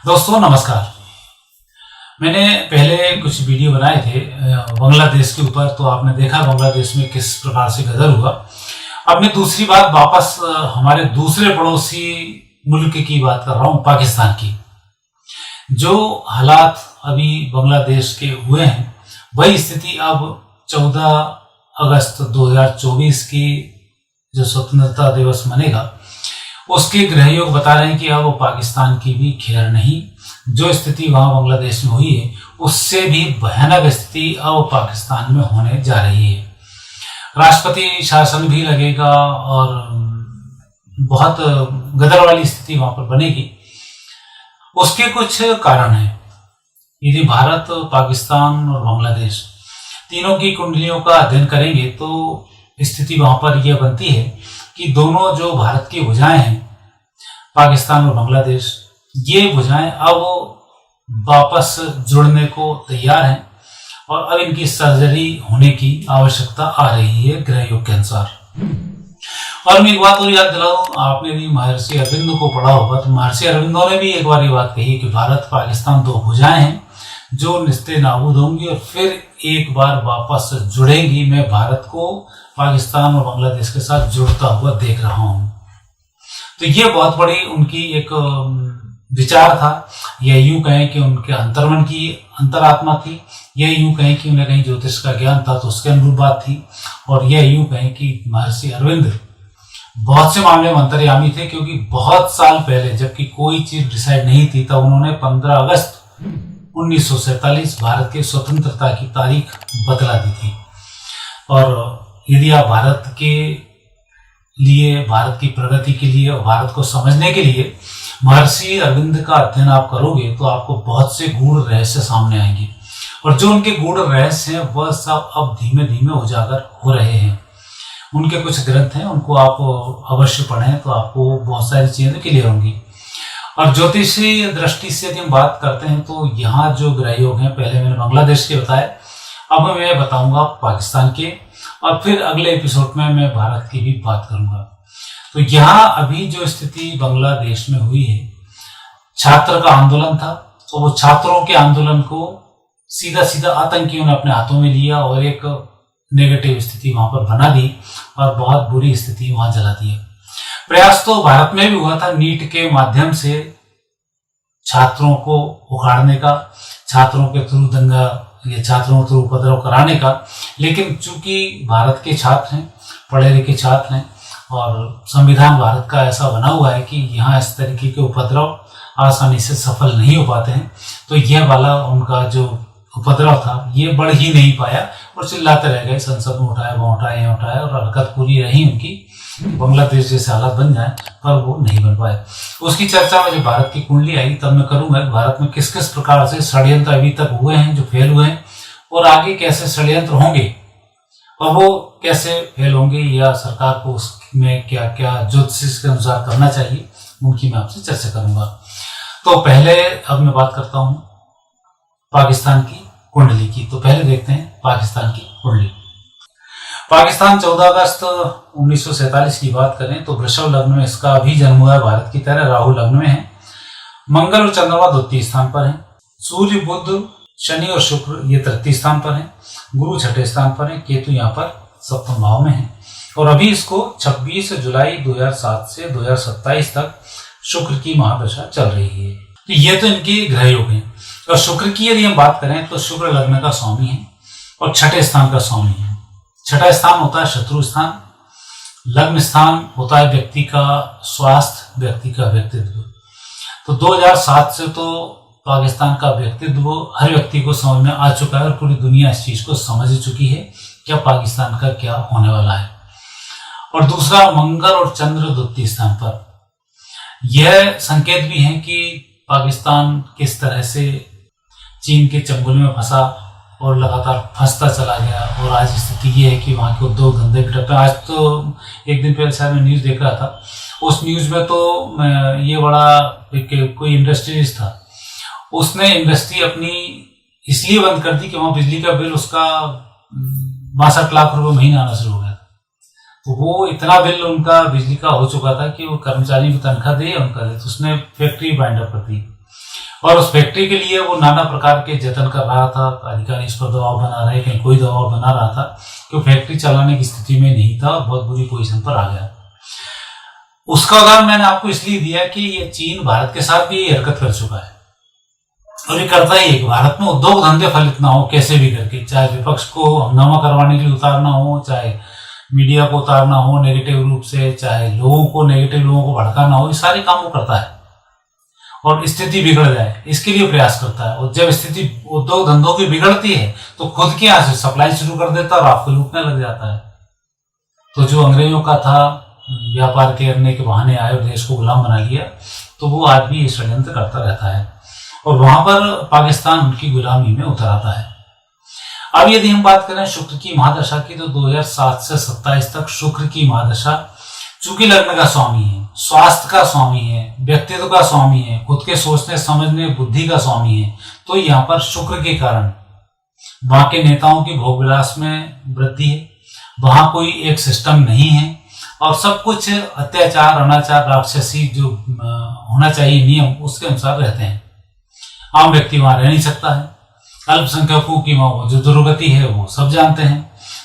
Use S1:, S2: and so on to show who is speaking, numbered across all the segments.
S1: दोस्तों नमस्कार। मैंने पहले कुछ वीडियो बनाए थे बांग्लादेश के ऊपर, तो आपने देखा बांग्लादेश में किस प्रकार से गदर हुआ। अब मैं दूसरी बात वापस हमारे दूसरे पड़ोसी मुल्क की बात कर रहा हूं, पाकिस्तान की। जो हालात अभी बांग्लादेश के हुए हैं वही स्थिति अब 14 अगस्त 2024 की जो स्वतंत्रता दिवस मनेगा उसके ग्रहयोग बता रहे हैं कि अब पाकिस्तान की भी खैर नहीं। जो स्थिति वहां बांग्लादेश में हुई है उससे भी भयानक स्थिति अब पाकिस्तान में होने जा रही है। राष्ट्रपति शासन भी लगेगा और बहुत गदर वाली स्थिति वहां पर बनेगी। उसके कुछ कारण हैं। यदि भारत, पाकिस्तान और बांग्लादेश तीनों की कुंडलियों का अध्ययन करेंगे तो स्थिति वहां पर यह बनती है कि दोनों जो भारत की भुजाएं हैं, पाकिस्तान और बांग्लादेश, ये भुजाएं अब वापस जुड़ने को तैयार हैं और अब इनकी सर्जरी होने की आवश्यकता आ रही है ग्रहयोग के अनुसार। और मैं एक बात और याद दिलाऊं, आपने भी महर्षि अरविंद को पढ़ा होगा, तो महर्षि अरविंदों ने भी एक बार ये बात कही कि भारत पाकिस्तान दो भुजाएं हैं जो निस्ते नाबूद होंगी और फिर एक बार वापस जुड़ेंगी। मैं भारत को पाकिस्तान और बांग्लादेश के साथ जुड़ता हुआ देख रहा हूं। तो ये बहुत बड़ी उनकी एक विचार था, या यूं कहें कि उनके अंतर्मन की अंतरात्मा थी, या यूं कहें कि उन्हें कहीं ज्योतिष का ज्ञान था तो उसके अनुरूप बात थी, और यह यूं कहें कि महर्षि अरविंद बहुत से मामले में अंतर्यामी थे, क्योंकि बहुत साल पहले जबकि कोई चीज डिसाइड नहीं थी तब उन्होंने 15 अगस्त 1947 भारत के स्वतंत्रता की तारीख बतला दी थी। और यदि आप भारत के लिए, भारत की प्रगति के लिए और भारत को समझने के लिए महर्षि अरविंद का अध्ययन आप करोगे तो आपको बहुत से गूढ़ रहस्य सामने आएंगे, और जो उनके गूढ़ रहस्य हैं वह सब अब धीमे धीमे उजागर हो रहे हैं। उनके कुछ ग्रंथ हैं, उनको आप अवश्य पढ़ें तो आपको बहुत सारी चीजें क्लियर होंगी। और ज्योतिषीय दृष्टि से यदि हम बात करते हैं तो यहाँ जो ग्रहयोग हैं, पहले मैंने बांग्लादेश के बताए, अब मैं बताऊंगा पाकिस्तान के, और फिर अगले एपिसोड में मैं भारत की भी बात करूंगा। तो यहाँ अभी जो स्थिति बांग्लादेश में हुई है, छात्र का आंदोलन था, तो वो छात्रों के आंदोलन को सीधा सीधा आतंकियों ने अपने हाथों में लिया और एक नेगेटिव स्थिति वहां पर बना दी और बहुत बुरी स्थिति वहां जला दी। प्रयास तो भारत में भी हुआ था नीट के माध्यम से छात्रों को उखाड़ने का, छात्रों के थ्रू दंगा, ये छात्रों के थ्रू उपद्रव कराने का, लेकिन चूंकि भारत के छात्र हैं, पढ़े लिखे छात्र हैं, और संविधान भारत का ऐसा बना हुआ है कि यहाँ इस तरीके के उपद्रव आसानी से सफल नहीं हो पाते हैं, तो यह वाला उनका जो उपद्रव था ये बढ़ ही नहीं पाया और चिल्लाते रह गए, संसद में उठाया, वहाँ उठाया, यहाँ उठाया, और हरकत पूरी रही उनकी बांग्लादेश जैसे हालात बन जाए, पर वो नहीं बन पाए। उसकी चर्चा में जब भारत की कुंडली आई तब मैं करूंगा भारत में किस किस प्रकार से षड्यंत्र अभी तक हुए हैं जो फेल हुए हैं, और आगे कैसे षड्यंत्र होंगे और वो कैसे फेल होंगे, या सरकार को उसमें क्या क्या ज्योतिष के अनुसार करना चाहिए, उनकी मैं आपसे चर्चा करूंगा। तो पहले अब मैं बात करता हूं पाकिस्तान की कुंडली की। तो पहले देखते हैं पाकिस्तान की कुंडली। पाकिस्तान 14 अगस्त 1947 की बात करें तो वृषभ लग्न में इसका अभी जन्म हुआ है। भारत की तरह राहु लग्न में है। मंगल और चंद्रमा द्वितीय स्थान पर है। सूर्य, बुध, शनि और शुक्र ये तृतीय स्थान पर है। गुरु छठे स्थान पर है। केतु यहाँ पर सप्तम भाव में है। और अभी इसको 26 जुलाई 2007 से 2027 तक शुक्र की महादशा चल रही है। तो ये तो इनके ग्रहयोग हैं। और शुक्र की यदि हम बात करें तो शुक्र लग्न का स्वामी है और छठे स्थान का स्वामी है। छठा स्थान होता है शत्रु स्थान। लग्न स्थान होता है व्यक्ति का स्वास्थ्य, व्यक्ति का व्यक्तित्व। तो 2007 से तो पाकिस्तान का व्यक्तित्व हर व्यक्ति को समझ में आ चुका है और पूरी दुनिया इस चीज को समझ चुकी है क्या पाकिस्तान का क्या होने वाला है। और दूसरा, मंगल और चंद्र द्वितीय स्थान पर, यह संकेत भी है कि पाकिस्तान किस तरह से चीन के चंगुल में फंसा और लगातार फंसता चला गया। और आज स्थिति ये है कि वहाँ के उद्योग धंधे भी ठप हैं। आज तो एक दिन पहले शायद मैं न्यूज़ देख रहा था, उस न्यूज़ में तो ये बड़ा कोई इंडस्ट्रीज था, उसने इंडस्ट्री अपनी इसलिए बंद कर दी कि वहाँ बिजली का बिल उसका 62 लाख रुपए महीना आना शुरू हो गया। तो वो इतना बिल उनका बिजली का हो चुका था कि वो कर्मचारी को तनख्वाह दे उनका दे, तो उसने फैक्ट्री बाइंड अप कर दी। और उस फैक्ट्री के लिए वो नाना प्रकार के जतन कर रहा था, अधिकारी इस पर दबाव बना रहे, कहीं कोई दबाव बना रहा था कि फैक्ट्री चलाने की स्थिति में नहीं था और बहुत बुरी पोजीशन पर आ गया। उसका उदाहरण मैंने आपको इसलिए दिया कि ये चीन भारत के साथ भी हरकत कर चुका है और ये करता ही है कि भारत में उद्योग धंधे फलित ना हो कैसे भी करके, चाहे विपक्ष को हंगामा करवाने के लिए उतारना हो, चाहे मीडिया को उतारना हो नेगेटिव रूप से, चाहे लोगों को भड़काना हो, ये सारे काम वो करता है और स्थिति बिगड़ जाए इसके लिए प्रयास करता है। और जब स्थिति उद्योग धंधों की बिगड़ती है तो खुद के यहाँ से सप्लाई शुरू कर देता है और आपको लूटने लग जाता है। तो जो अंग्रेजों का था व्यापार करने के बहाने आए और देश को गुलाम बना लिया, तो वो आज भी ये षड्यंत्र करता रहता है और वहां पर पाकिस्तान उनकी गुलामी में उतर आता है। अब यदि हम बात करें शुक्र की महादशा की, तो 2007 से 27 तक शुक्र की महादशा चूंकि लग्न का स्वामी है, स्वास्थ्य का स्वामी है, व्यक्तित्व का स्वामी है, खुद के सोचने समझने बुद्धि का स्वामी है, तो यहाँ पर शुक्र के कारण वहां के नेताओं की भोग विलास में वृद्धि है, वहां कोई एक सिस्टम नहीं है और सब कुछ अत्याचार अनाचार राक्षसी जो होना चाहिए नियम उसके अनुसार रहते हैं। आम व्यक्ति वहां रह नहीं सकता है, अल्पसंख्यकों की वहां जो दुर्गति है वो सब जानते हैं।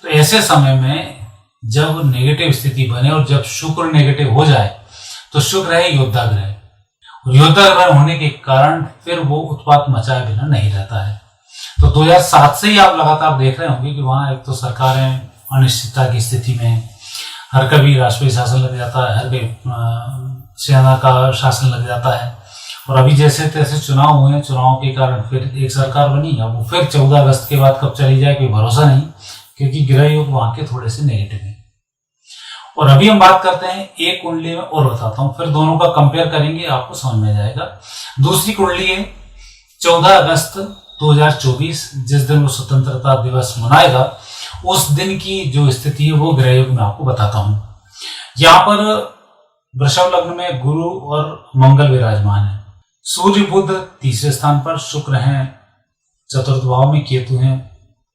S1: तो ऐसे समय में जब नेगेटिव स्थिति बने और जब शुक्र नेगेटिव हो जाए तो शुक्र है योद्धा ग्रह और योद्धा ग्रह होने के कारण फिर वो उत्पात मचाए बिना नहीं रहता है। तो 2007 से ही आप लगातार देख रहे होंगे कि वहां एक तो सरकारें अनिश्चितता की स्थिति में, हर कभी राष्ट्रीय शासन लग जाता है, हर कभी सेना का शासन लग जाता है और अभी जैसे तैसे चुनाव हुए, चुनाव के कारण फिर एक सरकार बनी। अब वो फिर 14 अगस्त के बाद कब चली जाए कोई भरोसा नहीं, क्योंकि ग्रह योग वहां के थोड़े से नेगेटिव हैं। और अभी हम बात करते हैं एक कुंडली में और बताता हूं, फिर दोनों का कंपेयर करेंगे, आपको समझ में जाएगा। दूसरी कुंडली है 14 अगस्त 2024, जिस दिन वो स्वतंत्रता दिवस मनाएगा, उस दिन की जो स्थिति है वो ग्रह योग में आपको बताता हूं। यहाँ पर वृषभ लग्न में गुरु और मंगल विराजमान है, सूर्य बुध तीसरे स्थान पर, शुक्र हैं चतुर्थ भाव में, केतु हैं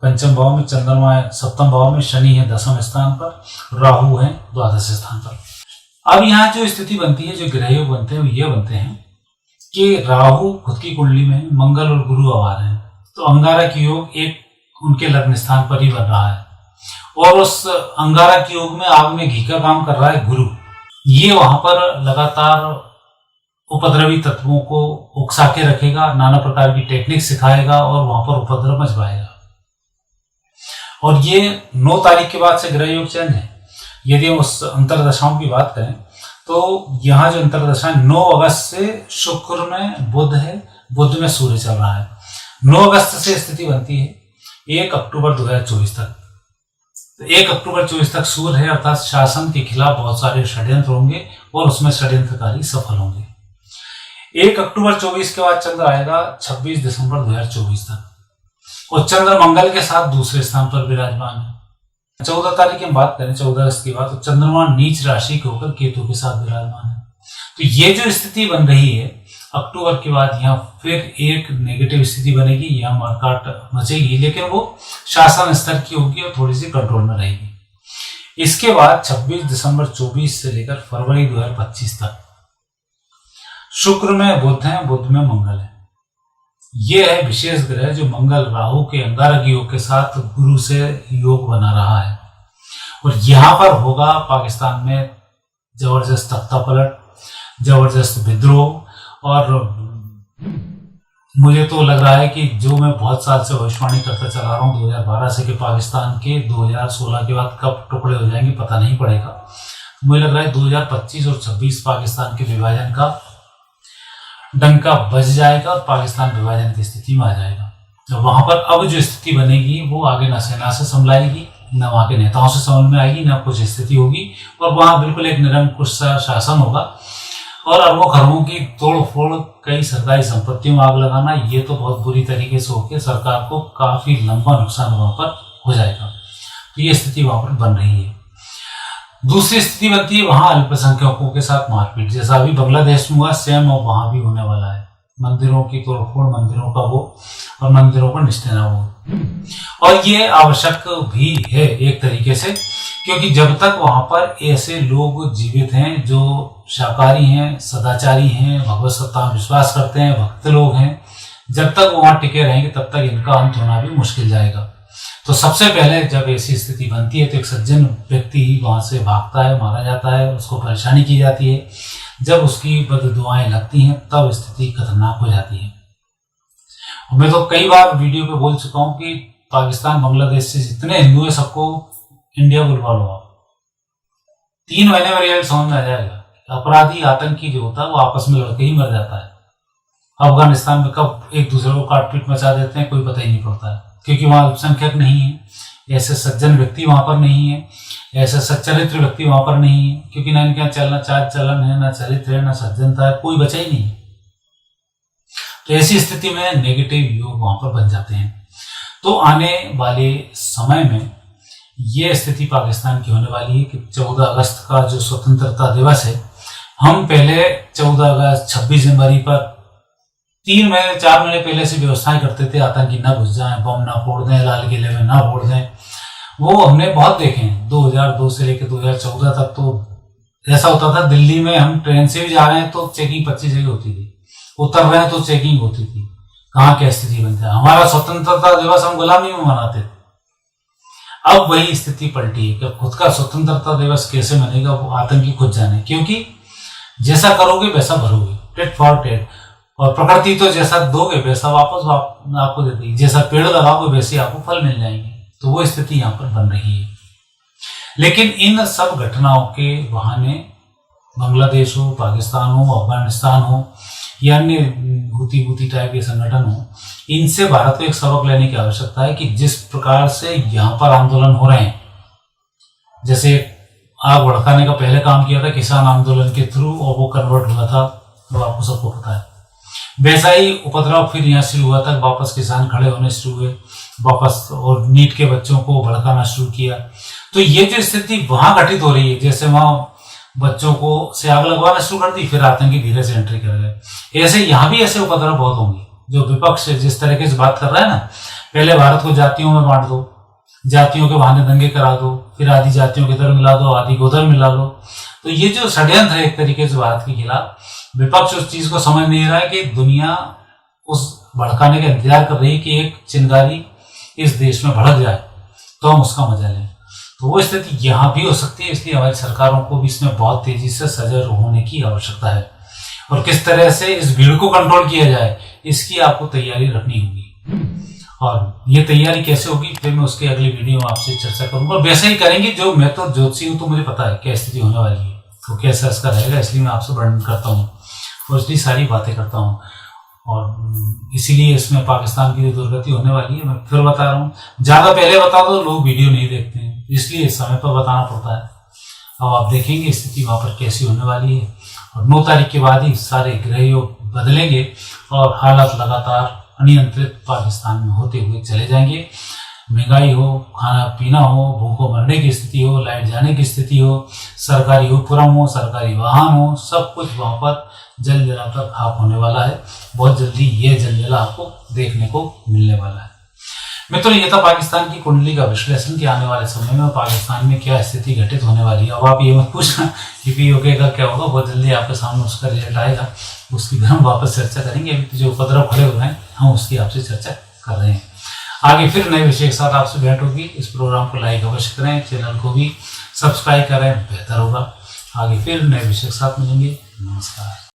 S1: पंचम भाव में, चंद्रमा है सप्तम भाव में, शनि है दसम स्थान पर, राहु है द्वादश स्थान पर। अब यहाँ जो स्थिति बनती है, जो ग्रह योग बनते हैं वो ये बनते हैं कि राहु खुद की कुंडली में, मंगल और गुरु आवार हैं, तो अंगारक योग एक उनके लग्न स्थान पर ही बन रहा है और उस अंगारक योग में आग में घी का काम कर रहा है गुरु। ये वहां पर लगातार उपद्रवी तत्वों को उकसा के रखेगा, नाना प्रकार की टेक्निक सिखाएगा और वहां पर उपद्रव मचवाएगा। और ये 9 तारीख के बाद से ग्रह योग चेंज है। यदि हम उस अंतरदशाओं की बात करें तो यहाँ जो अंतरदशा 9 अगस्त से शुक्र में बुध है, बुध में सूर्य चल रहा है। 9 अगस्त से स्थिति बनती है 1 अक्टूबर 2024 तक। तो 1 अक्टूबर 24 तक सूर्य है, अर्थात शासन के खिलाफ बहुत सारे षड्यंत्र होंगे और उसमें षड्यंत्रकारी सफल होंगे। 1 अक्टूबर 24 के बाद चंद्र आएगा 26 दिसंबर 2024 तक और चंद्र मंगल के साथ दूसरे स्थान पर विराजमान है। 14 तारीख की हम बात करें 14 अगस्त की बात, तो चंद्रमा नीच राशि के होकर केतु के साथ विराजमान है। तो ये जो स्थिति बन रही है अक्टूबर के बाद, यहाँ फिर एक नेगेटिव स्थिति बनेगी, यहाँ मारकाट मचेगी, लेकिन वो शासन स्तर की होगी और थोड़ी सी कंट्रोल में रहेगी। इसके बाद 26 दिसंबर 24 से लेकर फरवरी 2025 तक शुक्र में बुध है, बुध में मंगल है। ये है विशेष ग्रह जो मंगल राहु के अंगारक योग के साथ गुरु से योग बना रहा है और यहाँ पर होगा पाकिस्तान में जबरदस्त तख्ता पलट, जबरदस्त विद्रोह। और मुझे तो लग रहा है कि जो मैं बहुत साल से भविष्यवाणी करता चला रहा हूँ 2012 से कि पाकिस्तान के 2016 के बाद कब टुकड़े हो जाएंगे पता नहीं पड़ेगा। मुझे लग रहा है 2025 और 26 पाकिस्तान के विभाजन का डंका बज जाएगा और पाकिस्तान विभाजन की स्थिति में आ जाएगा। तो वहां पर अब जो स्थिति बनेगी वो आगे न सेना से संभलाएगी, न वहां के नेताओं से समझ में आएगी, न कुछ स्थिति होगी और वहां बिल्कुल एक निरंकुश सा शासन होगा और अरबों खरबों की तोड़ फोड़, कई सरकारी संपत्तियों में आग लगाना, ये तो बहुत बुरी तरीके से होकर सरकार को काफी लंबा नुकसान वहां पर हो जाएगा। तो ये स्थिति वहां पर बन रही है। दूसरी स्थिति बनती है वहां अल्पसंख्यकों के साथ मारपीट, जैसा अभी बांग्लादेश में हुआ सेम और वहां भी होने वाला है। मंदिरों की तोड़फोड़, मंदिरों का वो, और मंदिरों पर निष्ठा हो। और ये आवश्यक भी है एक तरीके से, क्योंकि जब तक वहां पर ऐसे लोग जीवित हैं जो शाकाहारी हैं, सदाचारी हैं, भगवत सत्ता में विश्वास करते हैं, भक्त लोग हैं, जब तक वो वहां टिके रहेंगे तब तक इनका अंत होना भी मुश्किल जाएगा। तो सबसे पहले जब ऐसी स्थिति बनती है तो एक सज्जन व्यक्ति ही वहां से भागता है, मारा जाता है, उसको परेशानी की जाती है। जब उसकी बददुआएं लगती हैं तब स्थिति खतरनाक हो जाती है। मैं तो कई बार वीडियो पे बोल चुका हूं कि पाकिस्तान, बांग्लादेश से जितने हिंदू है सबको इंडिया बुलवा लो आप। 3 महीने में रिजल्ट समझ में आ जाएगा। अपराधी, आतंकी जो होता है वो आपस में लड़के ही मर जाता है। अफगानिस्तान में कब एक दूसरे को काटपीट मचा देते हैं कोई पता ही नहीं पड़ता है, क्योंकि वहां अल्पसंख्यक नहीं है, ऐसे सज्जन व्यक्ति वहां पर नहीं है, ऐसे सच्चरित्र व्यक्ति वहां पर नहीं है, क्योंकि ना इनके यहाँ चलना चाल चलन है, ना चरित्र है, ना सज्जनता है, कोई बचा ही नहीं। तो ऐसी स्थिति में नेगेटिव योग वहां पर बन जाते हैं। तो आने वाले समय में ये स्थिति पाकिस्तान की होने वाली है कि 14 अगस्त का जो स्वतंत्रता दिवस है, हम पहले 14 अगस्त, 26 जनवरी पर 3 महीने 4 महीने पहले से व्यवस्थाएं करते थे, आतंकी ना घुस जाए, बम ना फोड़ दें, लाल किले में ना फोड़ दें। वो हमने बहुत देखे हैं। 2002 से लेकर 2014 तक तो ऐसा होता था, दिल्ली में हम ट्रेन से भी जा रहे हैं तो चेकिंग 25 जगह होती थी, उतर रहे हैं तो चेकिंग होती थी। कहाँ क्या स्थिति बनती है। हमारा स्वतंत्रता दिवस हम गुलामी में मनाते थे। अब वही स्थिति पलटी है कि खुद का स्वतंत्रता दिवस कैसे मनेगा, वो आतंकी खुद जाने, क्योंकि जैसा करोगे वैसा भरोगे, टेट फॉर टेट। और प्रकृति तो जैसा दोगे वैसा वापस आपको देती है, जैसा पेड़ लगाओगे वैसे आपको फल मिल जाएंगे। तो वो स्थिति यहाँ पर बन रही है। लेकिन इन सब घटनाओं के बहाने बांग्लादेश हो, पाकिस्तान हो, अफगानिस्तान हो या अन्य हुती टाइप के संगठन हो, इनसे भारत को एक सबक लेने की आवश्यकता है कि जिस प्रकार से यहाँ पर आंदोलन हो रहे हैं, जैसे आग भड़काने का पहले काम किया था किसान आंदोलन के थ्रू और वो कन्वर्ट हुआ था, वो आपको सबको पता है। वैसा ही उपद्रव फिर यहाँ शुरू हुआ था, वापस किसान खड़े होने शुरू हुए वापस, और नीट के बच्चों को भड़काना शुरू किया। तो ये जो स्थिति वहां घटित हो रही है, जैसे वहां बच्चों को से आग लगवाना शुरू कर दी, फिर आतंकी धीरे से एंट्री कर गए, ऐसे यहाँ भी ऐसे उपद्रव बहुत होंगे। जो विपक्ष जिस तरीके से बात कर रहा है ना, पहले भारत को जातियों में बांट दो, जातियों के बहाने दंगे करा दो, फिर आदि जातियों को इधर मिला दो, आदि को उधर मिला दो। तो ये जो षड्यंत्र है एक तरीके से भारत के खिलाफ, विपक्ष उस चीज को समझ नहीं रहा है कि दुनिया उस भड़काने का इंतजार कर रही है कि एक चिंगारी इस देश में भड़क जाए तो हम उसका मजा लें। तो वो स्थिति यहाँ भी हो सकती है, इसलिए हमारी सरकारों को भी इसमें बहुत तेजी से सजग होने की आवश्यकता है। और किस तरह से इस भीड़ को कंट्रोल किया जाए, इसकी आपको तैयारी रखनी होगी। और ये तैयारी कैसे होगी फिर मैं उसके अगले वीडियो में आपसे चर्चा करूंगा। वैसे ही करेंगे, जो मैं तो ज्योतिषी हूँ तो मुझे पता है क्या स्थिति होने वाली है, तो कैसा इसका रहेगा, इसलिए मैं आपसे वर्णन करता हूँ और इसलिए सारी बातें करता हूँ। और इसीलिए इसमें पाकिस्तान की जो दुर्गति होने वाली है, मैं फिर बता रहा हूँ। ज्यादा पहले बता दो लोग वीडियो नहीं देखते हैं, इसलिए इस समय पर बताना पड़ता है। अब आप देखेंगे स्थिति वहां पर कैसी होने वाली है, और 9 तारीख के बाद ही सारे ग्रह योग बदलेंगे और हालात लगातार अनियंत्रित पाकिस्तान में होते हुए चले जाएंगे। महंगाई हो, खाना पीना हो, भूखों मरने की स्थिति हो, लाइट जाने की स्थिति हो, सरकारी उपक्रम हो, सरकारी वाहन हो, सब कुछ वहां पर जल जलाकर खाक होने वाला है। बहुत जल्दी ये जलजला आपको देखने को मिलने वाला है। मित्रों, ये था पाकिस्तान की कुंडली का विश्लेषण कि आने वाले समय में पाकिस्तान में क्या स्थिति घटित होने वाली है। अब आप ये मत पूछना कि पीओके का क्या होगा, बहुत जल्दी आपके सामने उसका रिजल्ट आएगा, उसकी भी हम वापस चर्चा करेंगे। अभी जो उपद्रव खड़े हुए हैं हम उसकी आपसे चर्चा कर रहे हैं। आगे फिर नए विषय के साथ आपसे भेंट होगी। इस प्रोग्राम को लाइक अवश्य करें, चैनल को भी सब्सक्राइब करें, बेहतर होगा। आगे फिर नए विषय के साथ मिलेंगे। नमस्कार।